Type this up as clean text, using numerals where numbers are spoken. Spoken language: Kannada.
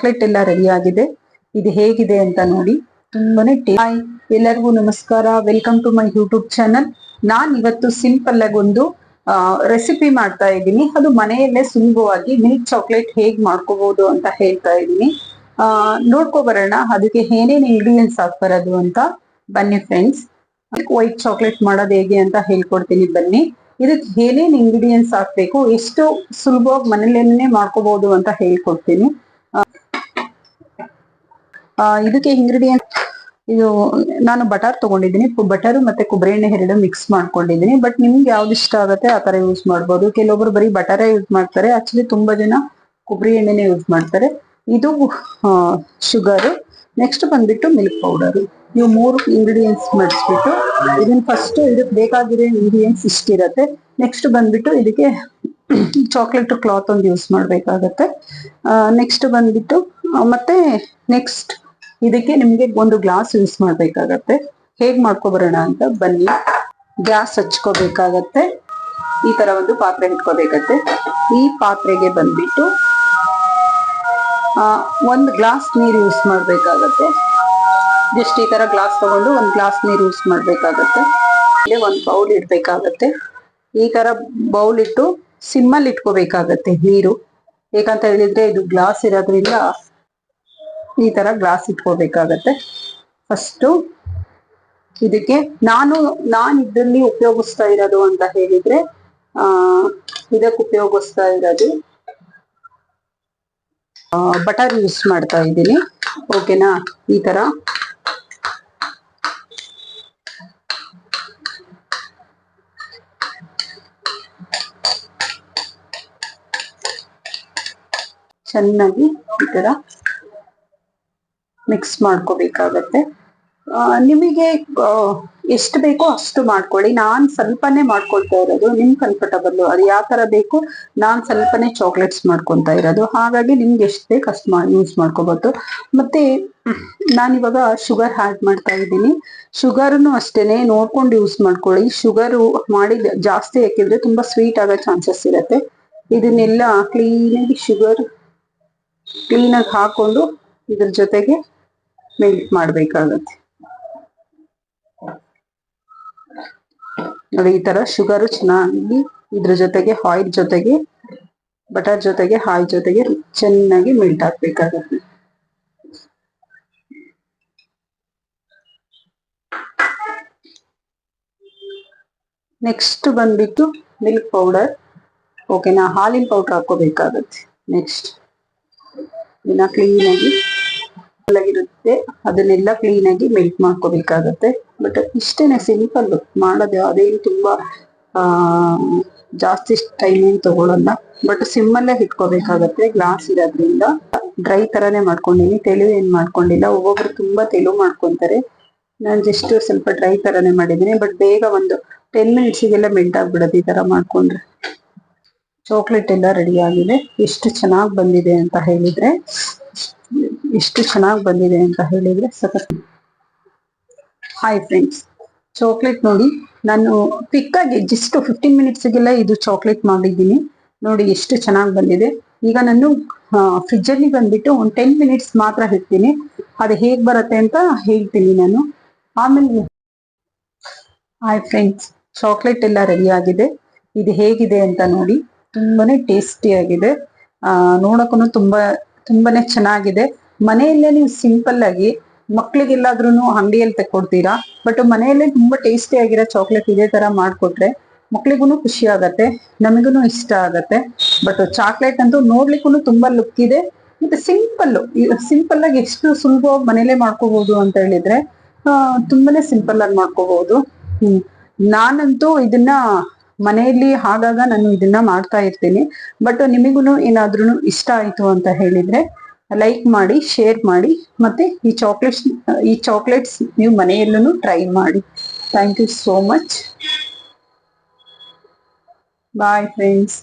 ಚಾಕ್ಲೇಟ್ ಎಲ್ಲ ರೆಡಿ ಆಗಿದೆ. ಇದು ಹೇಗಿದೆ ಅಂತ ನೋಡಿ. ತುಂಬಾನೇ ಹಾಯ್ ಎಲ್ಲರಿಗೂ ನಮಸ್ಕಾರ, welcome to my YouTube channel. ನಾನ್ ಇವತ್ತು ಸಿಂಪಲ್ ಆಗಿ ಒಂದು ರೆಸಿಪಿ ಮಾಡ್ತಾ ಇದ್ದೀನಿ. ಅದು ಮನೆಯಲ್ಲೇ ಸುಲಭವಾಗಿ ಮಿಲ್ಕ್ ಚಾಕ್ಲೇಟ್ ಹೇಗ್ ಮಾಡ್ಕೋಬಹುದು ಅಂತ ಹೇಳ್ತಾ ಇದ್ದೀನಿ. ನೋಡ್ಕೊ ಬರೋಣ ಅದಕ್ಕೆ ಏನೇನ್ ಇಂಗ್ರೀಡಿಯೆಂಟ್ಸ್ ಹಾಕ್ಬರೋದು ಅಂತ. ಬನ್ನಿ ಫ್ರೆಂಡ್ಸ್, ವೈಟ್ ಚಾಕ್ಲೇಟ್ ಮಾಡೋದು ಹೇಗೆ ಅಂತ ಹೇಳ್ಕೊಡ್ತೀನಿ ಬನ್ನಿ. ಇದಕ್ಕೆ ಏನೇನ್ ಇಂಗ್ರೀಡಿಯೆಂಟ್ಸ್ ಹಾಕ್ಬೇಕು, ಎಷ್ಟು ಸುಲಭವಾಗಿ ಮನೇಲೇನೆ ಮಾಡ್ಕೋಬಹುದು ಅಂತ ಹೇಳ್ಕೊಡ್ತೀನಿ. ಇದಕ್ಕೆ ಇಂಗ್ರೀಡಿಯೆಂಟ್ ಇದು ನಾನು ಬಟರ್ ತಗೊಂಡಿದ್ದೀನಿ. ಬಟರ್ ಮತ್ತೆ ಕೊಬ್ಬರಿ ಎಣ್ಣೆ ಎರಡು ಮಿಕ್ಸ್ ಮಾಡ್ಕೊಂಡಿದ್ದೀನಿ. ಬಟ್ ನಿಮ್ಗೆ ಯಾವ್ದು ಇಷ್ಟ ಆಗುತ್ತೆ ಆ ತರ ಯೂಸ್ ಮಾಡ್ಬೋದು. ಕೆಲವೊಬ್ರು ಬರೀ ಬಟರೇ ಯೂಸ್ ಮಾಡ್ತಾರೆ, ಆಕ್ಚುಲಿ ತುಂಬಾ ಜನ ಕೊಬ್ಬರಿ ಎಣ್ಣೆನೆ ಯೂಸ್ ಮಾಡ್ತಾರೆ. ಇದು ಶುಗರ್, ನೆಕ್ಸ್ಟ್ ಬಂದ್ಬಿಟ್ಟು ಮಿಲ್ಕ್ ಪೌಡರ್. ಇವು ಮೂರು ಇಂಗ್ರೀಡಿಯೆಂಟ್ಸ್ ಮಾಡಿಸ್ಬಿಟ್ಟು ಇದನ್ನ ಫಸ್ಟ್ ಇದಕ್ಕೆ ಬೇಕಾಗಿರೋ ಇಂಗ್ರೀಡಿಯೆಂಟ್ಸ್ ಇಷ್ಟಿರತ್ತೆ. ನೆಕ್ಸ್ಟ್ ಬಂದ್ಬಿಟ್ಟು ಇದಕ್ಕೆ ಚಾಕ್ಲೇಟ್ ಕ್ಲಾತ್ ಒಂದು ಯೂಸ್ ಮಾಡ್ಬೇಕಾಗತ್ತೆ. ನೆಕ್ಸ್ಟ್ ಬಂದ್ಬಿಟ್ಟು ಮತ್ತೆ ನೆಕ್ಸ್ಟ್ ಇದಕ್ಕೆ ನಿಮ್ಗೆ ಒಂದು ಗ್ಲಾಸ್ ಯೂಸ್ ಮಾಡ್ಬೇಕಾಗತ್ತೆ. ಹೇಗ್ ಮಾಡ್ಕೊಬರೋಣ ಅಂತ ಬನ್ನಿ. ಗ್ಯಾಸ್ ಹಚ್ಕೋಬೇಕಾಗತ್ತೆ. ಈ ತರ ಒಂದು ಪಾತ್ರೆ ಇಟ್ಕೋಬೇಕತ್ತೆ. ಈ ಪಾತ್ರೆಗೆ ಬಂದ್ಬಿಟ್ಟು ಒಂದು ಗ್ಲಾಸ್ ನೀರು ಯೂಸ್ ಮಾಡ್ಬೇಕಾಗತ್ತೆ. ಜಸ್ಟ್ ಈ ತರ ಗ್ಲಾಸ್ ತಗೊಂಡು ಒಂದು ಗ್ಲಾಸ್ ನೀರು ಯೂಸ್ ಮಾಡ್ಬೇಕಾಗತ್ತೆ. ಇಲ್ಲಿ ಒಂದು ಬೌಲ್ ಇಡ್ಬೇಕಾಗತ್ತೆ. ಈ ತರ ಬೌಲ್ ಇಟ್ಟು ಸಿಮ್ಮಲ್ಲಿ ಇಟ್ಕೋಬೇಕಾಗತ್ತೆ ನೀರು. ಯಾಕಂತ ಹೇಳಿದ್ರೆ ಇದು ಗ್ಲಾಸ್ ಇರೋದ್ರಿಂದ ಈ ತರ ಗ್ಲಾಸ್ ಇಟ್ಕೋಬೇಕಾಗತ್ತೆ. ಫಸ್ಟ್ ಇದಕ್ಕೆ ನಾನು ಇದರಲ್ಲಿ ಉಪಯೋಗಿಸ್ತಾ ಇರೋದು ಅಂತ ಹೇಳಿದ್ರೆ ಇದಕ್ಕೆ ಉಪಯೋಗಿಸ್ತಾ ಇರೋದು ಬಟರ್ ಯೂಸ್ ಮಾಡ್ತಾ ಇದ್ದೀನಿ. ಓಕೆನಾ? ಈ ತರ ಚೆನ್ನಾಗಿ ಈ ತರ ಮಿಕ್ಸ್ ಮಾಡ್ಕೋಬೇಕಾಗತ್ತೆ. ನಿಮಗೆ ಎಷ್ಟು ಬೇಕೋ ಅಷ್ಟು ಮಾಡ್ಕೊಳ್ಳಿ. ನಾನ್ ಸ್ವಲ್ಪನೇ ಮಾಡ್ಕೊಳ್ತಾ ಇರೋದು, ನಿಮ್ ಕಂಫರ್ಟಬಲ್ ಅದು ಯಾವ ತರ ಬೇಕು. ನಾನ್ ಸ್ವಲ್ಪನೇ ಚಾಕ್ಲೇಟ್ಸ್ ಮಾಡ್ಕೊಂತಾ ಇರೋದು, ಹಾಗಾಗಿ ನಿಮ್ಗೆ ಎಷ್ಟು ಬೇಕು ಅಷ್ಟು ಯೂಸ್ ಮಾಡ್ಕೋಬಹುದು. ಮತ್ತೆ ನಾನಿವಾಗ ಶುಗರ್ ಆಡ್ ಮಾಡ್ತಾ ಇದ್ದೀನಿ. ಶುಗರ್ನು ಅಷ್ಟೇನೆ ನೋಡ್ಕೊಂಡು ಯೂಸ್ ಮಾಡ್ಕೊಳ್ಳಿ. ಶುಗರ್ ಮಾಡಿ ಜಾಸ್ತಿ ಹಾಕಿದ್ರೆ ತುಂಬಾ ಸ್ವೀಟ್ ಆಗೋ ಚಾನ್ಸಸ್ ಇರುತ್ತೆ. ಇದನ್ನೆಲ್ಲ ಕ್ಲೀನಾಗಿ ಕ್ಲೀನಾಗಿ ಹಾಕೊಂಡು ಇದ್ರ ಜೊತೆಗೆ ಮೆಲ್ಟ್ ಮಾಡ್ಬೇಕಾಗತ್ತೆ. ನೋಡಿ, ಈ ತರ ಶುಗರ್ ಚೆನ್ನಾಗಿ ಇದ್ರ ಜೊತೆಗೆ ಆಯಿಲ್ ಜೊತೆಗೆ ಬಟರ್ ಜೊತೆಗೆ ಆಯಿಲ್ ಜೊತೆಗೆ ಚೆನ್ನಾಗಿ ಮೆಲ್ಟ್ ಆಗ್ಬೇಕಾಗತ್ತೆ. ನೆಕ್ಸ್ಟ್ ಬಂದ್ಬಿಟ್ಟು ಮಿಲ್ಕ್ ಪೌಡರ್. ಓಕೆನಾ? ಹಾಲಿನ ಪೌಡರ್ ಹಾಕೋಬೇಕಾಗತ್ತೆ. ನೆಕ್ಸ್ಟ್ ಇದನ್ನ ಕ್ಲೀನಾಗಿ ಇರುತ್ತೆ, ಅದನ್ನೆಲ್ಲ ಕ್ಲೀನ್ ಆಗಿ ಮೆಲ್ಟ್ ಮಾಡ್ಕೋಬೇಕಾಗತ್ತೆ. ಬಟ್ ಇಷ್ಟೇನೆ ಸಿಂಪಲ್ ಮಾಡೋದು, ಅದೇನು ತುಂಬಾ ಜಾಸ್ತಿ ಟೈಮ್ ಏನ್ ತಗೊಳಲ್ಲ. ಬಟ್ ಸಿಮ್ಮಲ್ಲೇ ಇಟ್ಕೋಬೇಕಾಗತ್ತೆ. ಗ್ಲಾಸ್ ಇರೋದ್ರಿಂದ ಡ್ರೈ ತರಾನೇ ಮಾಡ್ಕೊಂಡಿನಿ, ತೆಳು ಏನ್ ಮಾಡ್ಕೊಂಡಿಲ್ಲ. ಒಬ್ಬೊಬ್ರು ತುಂಬಾ ತೆಳು ಮಾಡ್ಕೊಂತಾರೆ, ನಾನು ಜಸ್ಟ್ ಸ್ವಲ್ಪ ಡ್ರೈ ತರಾನೇ ಮಾಡಿದೀನಿ. ಬಟ್ ಬೇಗ ಒಂದು 10 ಮಿನಿಟ್ಸಿಗೆಲ್ಲ ಮೆಲ್ಟ್ ಆಗ್ಬಿಡೋದು ಈ ತರ ಮಾಡ್ಕೊಂಡ್ರೆ. ಚಾಕ್ಲೇಟ್ ಎಲ್ಲ ರೆಡಿ ಆಗಿದೆ. ಎಷ್ಟು ಚೆನ್ನಾಗಿ ಬಂದಿದೆ ಅಂತ ಹೇಳಿದ್ರೆ ಸಖತ್. ಹಾಯ್ ಫ್ರೆಂಡ್ಸ್, ಚಾಕ್ಲೇಟ್ ನೋಡಿ, ನಾನು ಕ್ವಿಕ್ ಆಗಿ ಜಸ್ಟ್ 15 ಮಿನಿಟ್ಸ್ಗೆಲ್ಲ ಇದು ಚಾಕ್ಲೇಟ್ ಮಾಡಿದ್ದೀನಿ. ನೋಡಿ ಎಷ್ಟು ಚೆನ್ನಾಗಿ ಬಂದಿದೆ. ಈಗ ನಾನು ಫ್ರಿಜ್ ಅಲ್ಲಿ ಬಂದ್ಬಿಟ್ಟು ಒಂದು 10 ಮಿನಿಟ್ಸ್ ಮಾತ್ರ ಇಡ್ತೀನಿ. ಅದು ಹೇಗ್ ಬರುತ್ತೆ ಅಂತ ಹೇಳ್ತೀನಿ ನಾನು ಆಮೇಲೆ. ಹಾಯ್ ಫ್ರೆಂಡ್ಸ್, ಚಾಕ್ಲೇಟ್ ಎಲ್ಲ ರೆಡಿ ಆಗಿದೆ. ಇದು ಹೇಗಿದೆ ಅಂತ ನೋಡಿ. ತುಂಬಾನೇ ಟೇಸ್ಟಿ ಆಗಿದೆ. ನೋಡಕ್ಕೂ ತುಂಬಾನೇ ಚೆನ್ನಾಗಿದೆ. ಮನೆಯಲ್ಲೇ ನೀವು ಸಿಂಪಲ್ ಆಗಿ ಮಕ್ಳಿಗೆಲ್ಲಾದ್ರೂ ಅಂಗಡಿಯಲ್ಲಿ ತೆಕ್ಕೊಡ್ತೀರಾ, ಬಟ್ ಮನೆಯಲ್ಲೇ ತುಂಬಾ ಟೇಸ್ಟಿ ಆಗಿರೋ ಚಾಕ್ಲೇಟ್ ಇದೇ ತರ ಮಾಡ್ಕೊಟ್ರೆ ಮಕ್ಳಿಗೂ ಖುಷಿ ಆಗತ್ತೆ, ನಮಗೂ ಇಷ್ಟ ಆಗತ್ತೆ. ಬಟ್ ಚಾಕ್ಲೇಟ್ ಅಂತೂ ನೋಡ್ಲಿಕ್ಕೂ ತುಂಬಾ ಲುಕ್ ಇದೆ. ಮತ್ತೆ ಸಿಂಪಲ್ ಆಗಿ ಎಷ್ಟು ಸುಲಭವಾಗಿ ಮನೇಲೆ ಮಾಡ್ಕೋಬಹುದು ಅಂತ ಹೇಳಿದ್ರೆ ತುಂಬಾನೇ ಸಿಂಪಲ್ ಆಗಿ ಮಾಡ್ಕೋಬಹುದು. ನಾನಂತೂ ಇದನ್ನ ಮನೆಯಲ್ಲಿ ಆಗಾಗ ನಾನು ಇದನ್ನ ಮಾಡ್ತಾ ಇರ್ತೀನಿ. ಬಟ್ ನಿಮಗೂ ಏನಾದ್ರೂ ಇಷ್ಟ ಆಯ್ತು ಅಂತ ಹೇಳಿದ್ರೆ ಲೈಕ್ ಮಾಡಿ, ಶೇರ್ ಮಾಡಿ, ಮತ್ತೆ ಈ ಚಾಕ್ಲೇಟ್ಸ್ ನೀವು ಮನೆಯಲ್ಲೂ ಟ್ರೈ ಮಾಡಿ. Thank you so much. Bye friends.